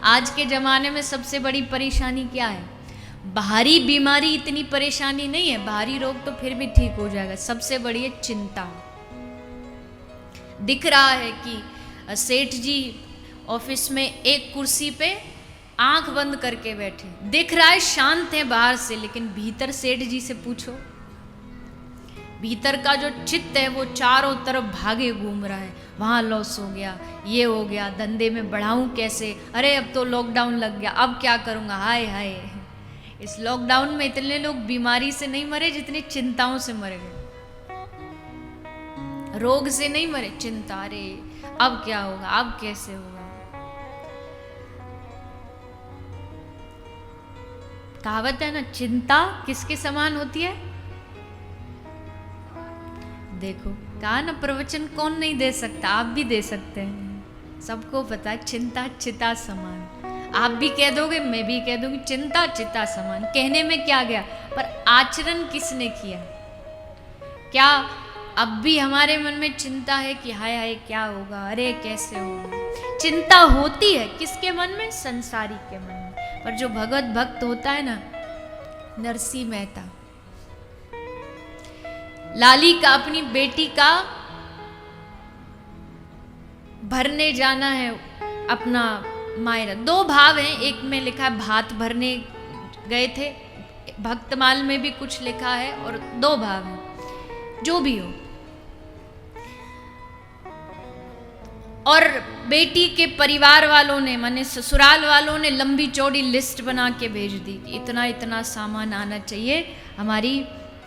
आज के ज़माने में सबसे बड़ी परेशानी क्या है? बाहरी बीमारी इतनी परेशानी नहीं है, बाहरी रोग तो फिर भी ठीक हो जाएगा, सबसे बड़ी है चिंता। दिख रहा है कि सेठ जी ऑफिस में एक कुर्सी पे आंख बंद करके बैठे, दिख रहा है शांत है बाहर से, लेकिन भीतर सेठ जी से पूछो, भीतर का जो चित्त है वो चारों तरफ भागे घूम रहा है। वहाँ लॉस हो गया, ये हो गया, धंधे में बढ़ाऊं कैसे, अरे अब तो लॉकडाउन लग गया, अब क्या करूँगा, हाय हाय। इस लॉकडाउन में इतने लोग बीमारी से नहीं मरे जितनी चिंताओं से मर गए। रोग से नहीं मरे, चिंता, अरे अब क्या होगा, अब कैसे होगा। कहावत है ना, चिंता किसके समान होती है? देखो कहा ना, प्रवचन कौन नहीं दे सकता, आप भी दे सकते हैं। सबको पता है चिंता चिता समान। आप भी कह दोगे, मैं भी कह दूंगी, चिंता चिता समान। कहने में क्या गया, पर आचरण किसने किया? क्या अब भी हमारे मन में चिंता है कि हाय हाय क्या होगा, अरे कैसे होगा? चिंता होती है किसके मन में? संसारी के मन में। पर जो भगवत भक्त होता है ना, नरसिंह मेहता, लाली का अपनी बेटी का भरने जाना है अपना मायरा। दो भाव हैं, एक में लिखा है भात भरने गए थे, भक्तमाल में भी कुछ लिखा है, और दो भाव हैं, जो भी हो। और बेटी के परिवार वालों ने, माने ससुराल वालों ने लंबी चौड़ी लिस्ट बना के भेज दी कि इतना इतना सामान आना चाहिए हमारी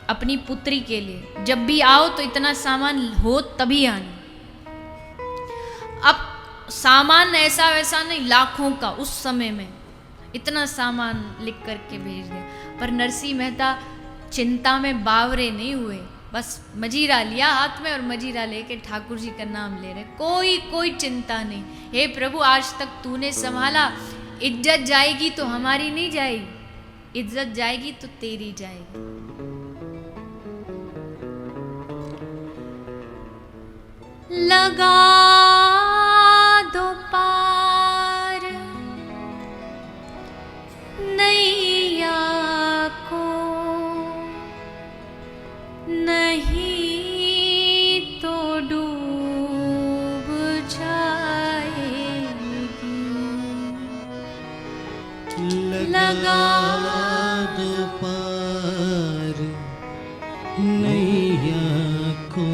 अपनी पुत्री के लिए, जब भी आओ तो इतना सामान हो तभी आना। अब सामान ऐसा वैसा नहीं, लाखों का उस समय में इतना सामान लिख करके भेज दिया। पर नरसिंह मेहता चिंता में बावरे नहीं हुए, बस मजीरा लिया हाथ में और मजीरा लेके ठाकुर जी का नाम ले रहे, कोई चिंता नहीं। हे प्रभु, आज तक तूने संभाला, इज्जत जाएगी तो हमारी नहीं जाएगी, इज्जत जाएगी तो तेरी जाएगी। लगा दो पार नैया को, नहीं तो डूब जाएगी। लगा दो पार नैया को,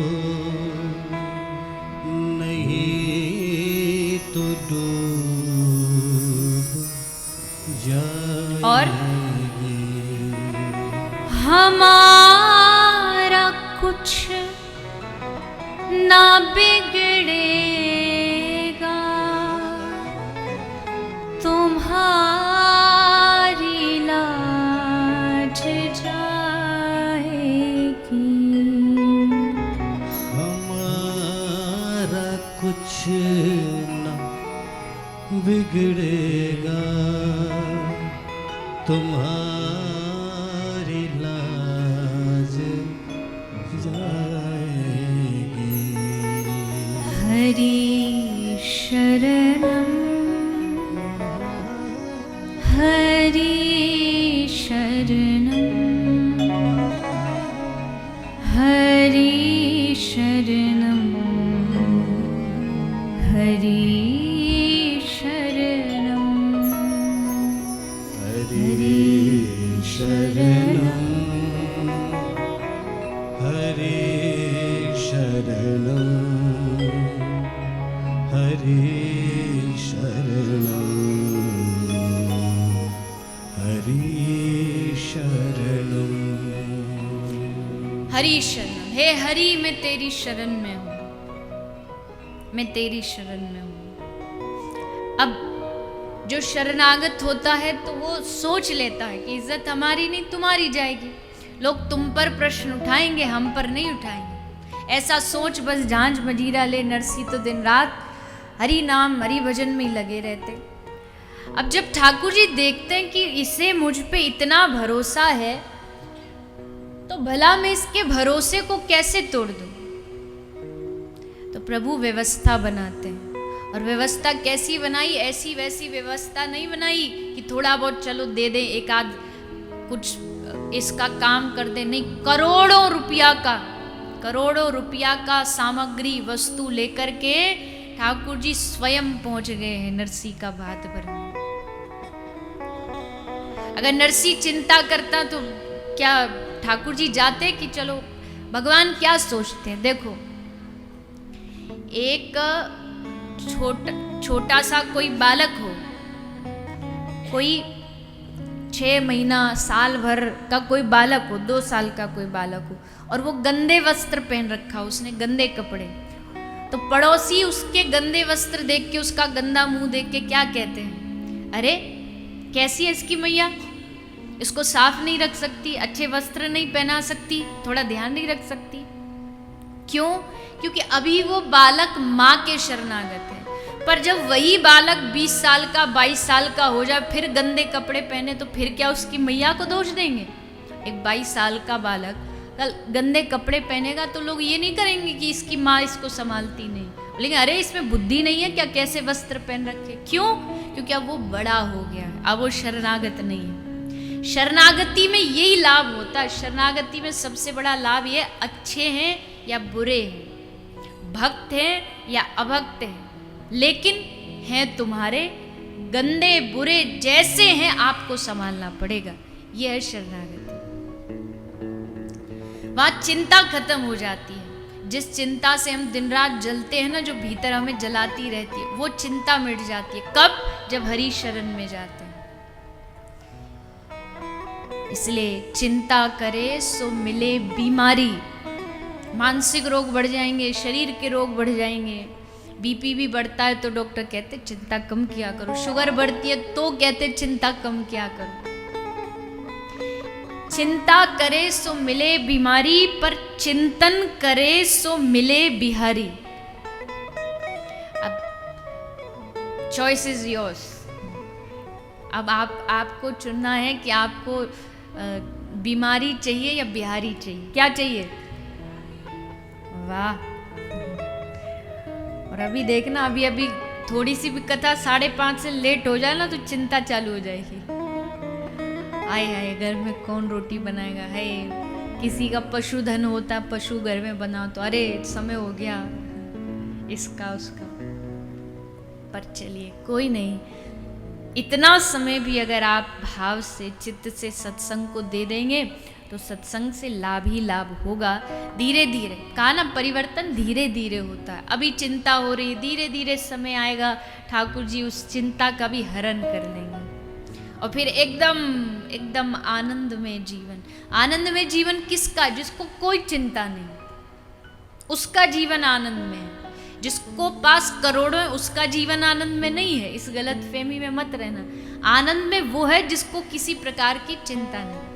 और हमारा कुछ ना बिगड़ेगा, तुम्हारी लाज जाएगी। हमारा कुछ ना बिगड़ेगा, तुम्हारी लाज जाएगी। हरि शरणम हरि शरणम हरि शरणम हरि शरणम हरे शरणम हरे शरणम हरे शरणम हरि शरणम। हे हरि, मैं तेरी शरण में हूँ, मैं तेरी शरण में हूँ। अब जो शरणागत होता है तो वो सोच लेता है कि इज्जत हमारी नहीं तुम्हारी जाएगी, लोग तुम पर प्रश्न उठाएंगे, हम पर नहीं उठाएंगे। ऐसा सोच बस झांझ मजीरा ले नरसी तो दिन रात हरि नाम हरि भजन में ही लगे रहते। अब जब ठाकुर जी देखते हैं कि इसे मुझ पे इतना भरोसा है, तो भला मैं इसके भरोसे को कैसे तोड़ दूं? तो प्रभु व्यवस्था बनाते हैं, और व्यवस्था कैसी बनाई, ऐसी वैसी व्यवस्था नहीं बनाई कि थोड़ा बहुत चलो दे दें, एक आध कुछ इसका काम कर दे, नहीं, करोड़ों रुपया का सामग्री वस्तु लेकर के ठाकुर जी स्वयं पहुंच गए हैं नरसी का भात भरने। अगर नरसी चिंता करता तो क्या ठाकुर जी जाते कि चलो, भगवान क्या सोचते हैं, देखो एक छोटा सा कोई बालक हो, कोई 6 महीना साल भर का कोई बालक हो, 2 साल का कोई बालक हो, और वो गंदे वस्त्र पहन रखा हो, उसने गंदे कपड़े, तो पड़ोसी उसके गंदे वस्त्र देख के, उसका गंदा मुंह देख के क्या कहते हैं, अरे कैसी है इसकी मैया, इसको साफ नहीं रख सकती, अच्छे वस्त्र नहीं पहना सकती, थोड़ा ध्यान नहीं रख सकती। क्यों? क्योंकि अभी वो बालक माँ के शरणागत है। पर जब वही बालक 20 साल का 22 साल का हो जाए, फिर गंदे कपड़े पहने, तो फिर क्या उसकी मैया को दोष देंगे? एक 22 साल का बालक कल गंदे कपड़े पहनेगा तो लोग ये नहीं करेंगे कि इसकी माँ इसको संभालती नहीं, लेकिन अरे इसमें बुद्धि नहीं है क्या, कैसे वस्त्र पहन रखे। क्यों? क्योंकि अब वो बड़ा हो गया है, अब वो शरणागत नहीं है। शरणागति में यही लाभ होता है। शरणागति में सबसे बड़ा लाभ ये, अच्छे हैं या बुरे हैं, भक्त हैं या अभक्त हैं, लेकिन हैं तुम्हारे, गंदे बुरे जैसे हैं आपको संभालना पड़ेगा। यह है शरणागति। वहां चिंता खत्म हो जाती है। जिस चिंता से हम दिन रात जलते हैं ना, जो भीतर हमें जलाती रहती है, वो चिंता मिट जाती है। कब? जब हरि शरण में जाते हैं। इसलिए चिंता करे सो मिले बीमारी। मानसिक रोग बढ़ जाएंगे, शरीर के रोग बढ़ जाएंगे, बीपी भी बढ़ता है तो डॉक्टर कहते चिंता कम किया करो, शुगर बढ़ती है तो कहते चिंता कम किया करो। चिंता करे सो मिले बीमारी, पर चिंतन करे सो मिले बिहारी। अब चॉइस इज योर्स। अब आपको चुनना है कि आपको बीमारी चाहिए या बिहारी चाहिए। क्या चाहिए? वाह। और अभी देखना, अभी थोड़ी सी भी कथा 5:30 से लेट हो जाए ना तो चिंता चालू हो जाएगी। आए हाय, घर में कौन रोटी बनाएगा, है किसी का पशुधन होता, पशु घर में बनाओ तो अरे समय हो गया इसका उसका। पर चलिए कोई नहीं, इतना समय भी अगर आप भाव से, चित्त से सत्संग को दे देंगे तो सत्संग से लाभ ही लाभ होगा। धीरे धीरे, कहा ना, परिवर्तन धीरे धीरे होता है। अभी चिंता हो रही, धीरे धीरे समय आएगा, ठाकुर जी उस चिंता का भी हरण कर लेंगे और फिर एकदम आनंद में जीवन। आनंद में जीवन किसका? जिसको कोई चिंता नहीं, उसका जीवन आनंद में है। जिसको पास करोड़ों है उसका जीवन आनंद में नहीं है। इस गलत फहमी में मत रहना। आनंद में वो है जिसको किसी प्रकार की चिंता नहीं।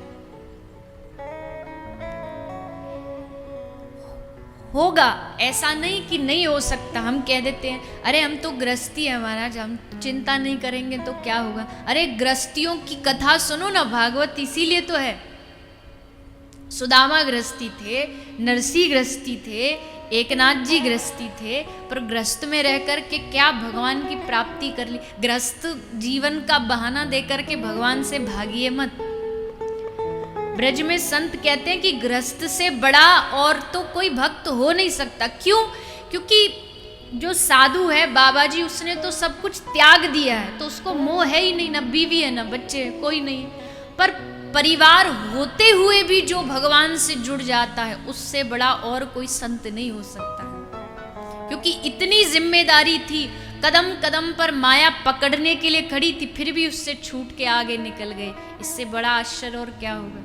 होगा, ऐसा नहीं कि नहीं हो सकता। हम कह देते हैं अरे हम तो गृहस्थी है महाराज, हम चिंता नहीं करेंगे तो क्या होगा। अरे गृहस्थियों की कथा सुनो ना, भागवत इसीलिए तो है। सुदामा गृहस्थी थे, नरसी गृहस्थी थे, एकनाथ जी गृहस्थी थे, पर गृहस्थ में रह कर के क्या भगवान की प्राप्ति कर ली। गृहस्थ जीवन का बहाना देकर के भगवान से भागिए मत। ब्रज में संत कहते हैं कि गृहस्थ से बड़ा और तो कोई भक्त हो नहीं सकता। क्यों? क्योंकि जो साधु है बाबा जी, उसने तो सब कुछ त्याग दिया है, तो उसको मोह है ही नहीं, ना बीवी है ना बच्चे, कोई नहीं। पर परिवार होते हुए भी जो भगवान से जुड़ जाता है, उससे बड़ा और कोई संत नहीं हो सकता है। क्योंकि इतनी जिम्मेदारी थी, कदम कदम पर माया पकड़ने के लिए खड़ी थी, फिर भी उससे छूट के आगे निकल गए। इससे बड़ा आश्चर्य और क्या होगा।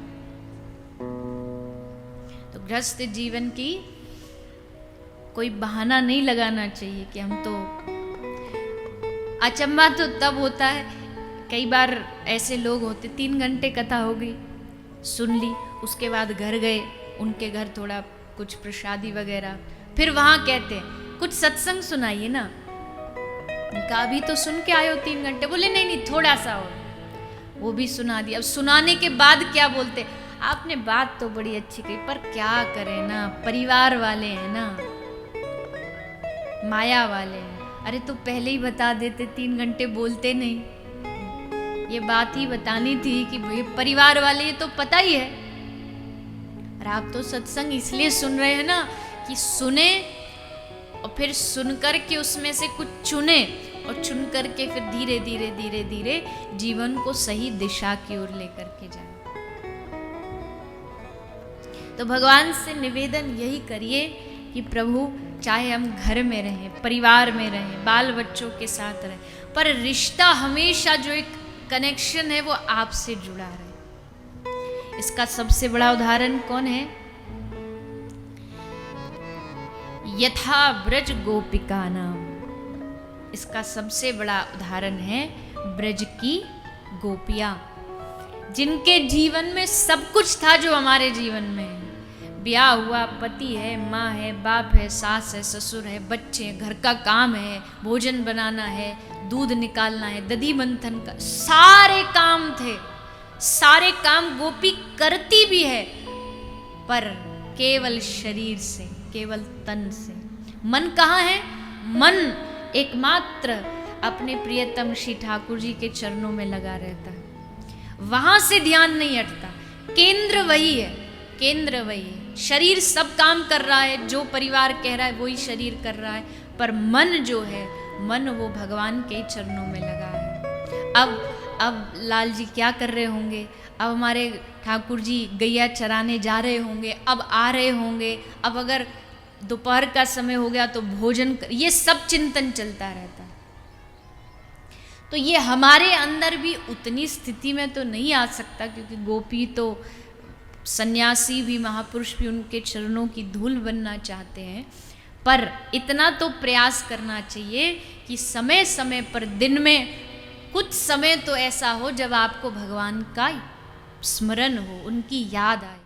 तो गृहस्थ जीवन की कोई बहाना नहीं लगाना चाहिए कि हम तो। अचंभा तो तब होता है, कई बार ऐसे लोग होते, 3 घंटे कथा हो गई, सुन ली, उसके बाद घर गए, उनके घर थोड़ा कुछ प्रसादी वगैरह, फिर वहाँ कहते हैं कुछ सत्संग सुनाइए ना। उनका अभी तो सुन के आए हो 3 घंटे। बोले नहीं नहीं थोड़ा सा और, वो भी सुना दिया। अब सुनाने के बाद क्या बोलते, आपने बात तो बड़ी अच्छी कही, पर क्या करें ना, परिवार वाले हैं ना, माया वाले हैं, अरे तो पहले ही बता देते, 3 घंटे बोलते नहीं। ये बात ही बतानी थी कि भाई परिवार वाले ये तो पता ही है। और आप तो सत्संग इसलिए सुन रहे हैं ना कि सुने और फिर सुनकर के उसमें से कुछ चुने और चुन करके फिर धीरे धीरे धीरे धीरे जीवन को सही दिशा की ओर लेकर के जाए। तो भगवान से निवेदन यही करिए कि प्रभु चाहे हम घर में रहें, परिवार में रहें, बाल बच्चों के साथ रहें, पर रिश्ता हमेशा जो एक कनेक्शन है वो आपसे जुड़ा रहे। इसका सबसे बड़ा उदाहरण कौन है? यथा ब्रज गोपिका नाम। इसका सबसे बड़ा उदाहरण है ब्रज की गोपियां, जिनके जीवन में सब कुछ था जो हमारे जीवन में है। ब्याह हुआ, पति है, माँ है, बाप है, सास है, ससुर है, बच्चे हैं, घर का काम है, भोजन बनाना है, दूध निकालना है, दधी मंथन का, सारे काम थे। सारे काम गोपी करती भी है, पर केवल शरीर से, केवल तन से। मन कहाँ है? मन एकमात्र अपने प्रियतम श्री ठाकुर जी के चरणों में लगा रहता है। वहां से ध्यान नहीं हटता। केंद्र वही है, केंद्र वही है। शरीर सब काम कर रहा है, जो परिवार कह रहा है वही शरीर कर रहा है, पर मन जो है, मन वो भगवान के चरणों में लगा है। अब लाल जी क्या कर रहे होंगे? अब हमारे ठाकुर जी गैया चराने जा रहे होंगे, अब आ रहे होंगे, अब अगर दोपहर का समय हो गया तो भोजन ये सब चिंतन चलता रहता है। तो ये हमारे अंदर भी उतनी स्थिति में तो नहीं आ सकता, क्योंकि गोपी तो सन्यासी भी, महापुरुष भी उनके चरणों की धूल बनना चाहते हैं। पर इतना तो प्रयास करना चाहिए कि समय समय पर दिन में कुछ समय तो ऐसा हो जब आपको भगवान का स्मरण हो, उनकी याद आए।